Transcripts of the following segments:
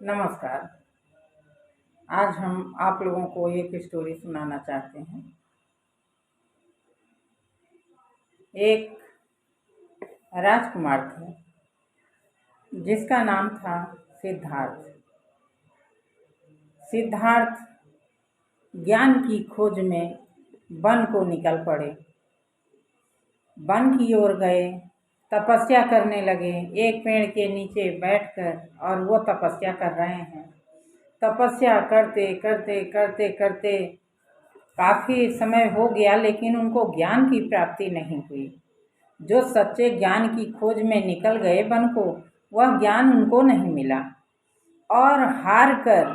नमस्कार। आज हम आप लोगों को एक स्टोरी सुनाना चाहते हैं। एक राजकुमार थे जिसका नाम था सिद्धार्थ। सिद्धार्थ ज्ञान की खोज में वन को निकल पड़े। वन की ओर गए, तपस्या करने लगे। एक पेड़ के नीचे बैठकर और वो तपस्या कर रहे हैं। तपस्या करते करते करते करते काफ़ी समय हो गया, लेकिन उनको ज्ञान की प्राप्ति नहीं हुई। जो सच्चे ज्ञान की खोज में निकल गए वन को, वह ज्ञान उनको नहीं मिला और हार कर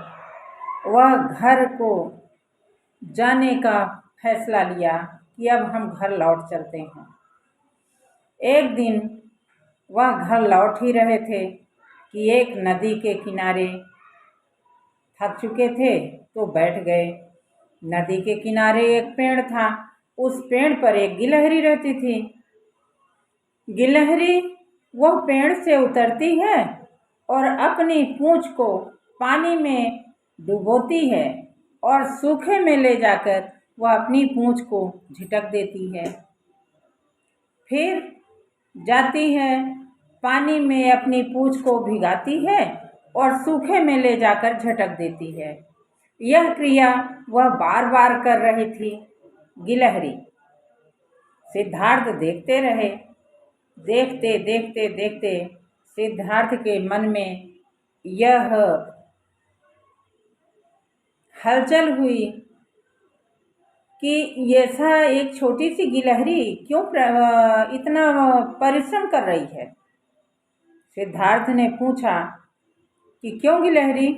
वह घर को जाने का फैसला लिया कि अब हम घर लौट चलते हैं। एक दिन वह घर लौट ही रहे थे कि एक नदी के किनारे थक चुके थे तो बैठ गए। नदी के किनारे एक पेड़ था। उस पेड़ पर एक गिलहरी रहती थी। गिलहरी वह पेड़ से उतरती है और अपनी पूंछ को पानी में डुबोती है और सूखे में ले जाकर वह अपनी पूंछ को झिटक देती है। फिर जाती है, पानी में अपनी पूंछ को भिगाती है और सूखे में ले जाकर झटक देती है। यह क्रिया वह बार बार कर रही थी। गिलहरी सिद्धार्थ देखते रहे। देखते देखते देखते सिद्धार्थ के मन में यह हलचल हुई कि ऐसा एक छोटी सी गिलहरी क्यों इतना परिश्रम कर रही है। सिद्धार्थ ने पूछा कि क्यों गिलहरी,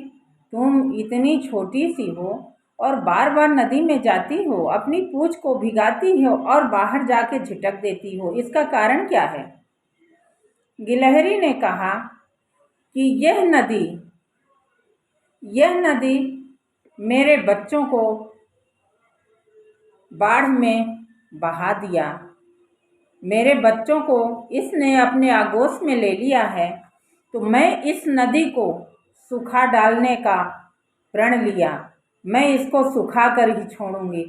तुम इतनी छोटी सी हो और बार बार नदी में जाती हो, अपनी पूंछ को भिगाती हो और बाहर जाके झिटक देती हो, इसका कारण क्या है? गिलहरी ने कहा कि यह नदी मेरे बच्चों को बाढ़ में बहा दिया। मेरे बच्चों को इसने अपने आगोश में ले लिया है, तो मैं इस नदी को सुखा डालने का प्रण लिया। मैं इसको सुखा कर ही छोड़ूंगी।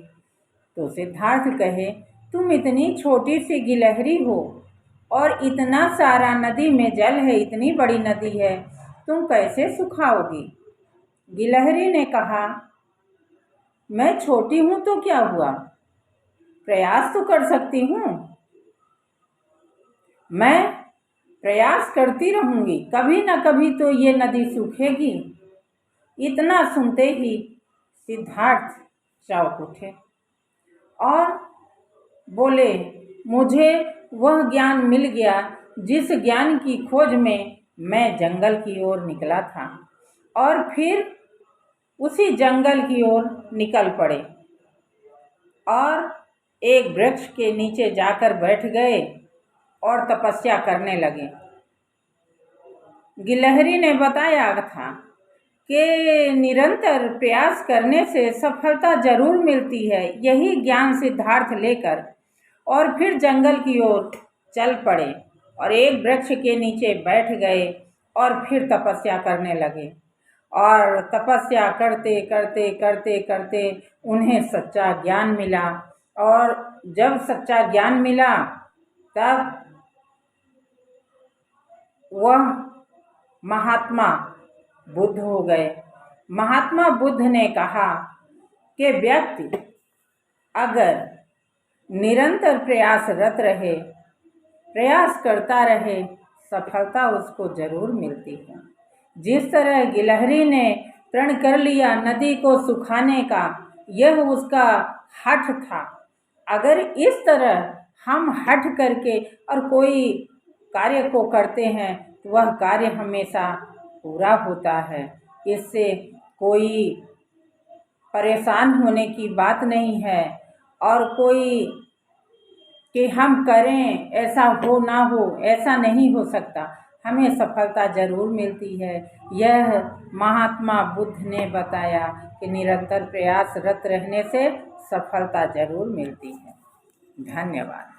तो सिद्धार्थ कहे, तुम इतनी छोटी सी गिलहरी हो और इतना सारा नदी में जल है, इतनी बड़ी नदी है, तुम कैसे सुखाओगी? गिलहरी ने कहा, मैं छोटी हूं तो क्या हुआ, प्रयास तो कर सकती हूँ। मैं प्रयास करती रहूंगी, कभी ना कभी तो ये नदी सूखेगी। इतना सुनते ही सिद्धार्थ चौंक उठे और बोले, मुझे वह ज्ञान मिल गया जिस ज्ञान की खोज में मैं जंगल की ओर निकला था। और फिर उसी जंगल की ओर निकल पड़े और एक वृक्ष के नीचे जाकर बैठ गए और तपस्या करने लगे। गिलहरी ने बताया था कि निरंतर प्रयास करने से सफलता जरूर मिलती है। यही ज्ञान सिद्धार्थ लेकर और फिर जंगल की ओर चल पड़े और एक वृक्ष के नीचे बैठ गए और फिर तपस्या करने लगे। और तपस्या करते करते करते करते उन्हें सच्चा ज्ञान मिला। और जब सच्चा ज्ञान मिला तब वह महात्मा बुद्ध हो गए। महात्मा बुद्ध ने कहा कि व्यक्ति अगर निरंतर प्रयासरत रहे, प्रयास करता रहे, सफलता उसको जरूर मिलती है। जिस तरह गिलहरी ने प्रण कर लिया नदी को सुखाने का, यह उसका हठ था। अगर इस तरह हम हठ करके और कोई कार्य को करते हैं तो वह कार्य हमेशा पूरा होता है। इससे कोई परेशान होने की बात नहीं है और कोई कि हम करें ऐसा हो ना हो, ऐसा नहीं हो सकता। हमें सफलता जरूर मिलती है। यह महात्मा बुद्ध ने बताया कि निरंतर प्रयासरत रहने से सफलता जरूर मिलती है। धन्यवाद।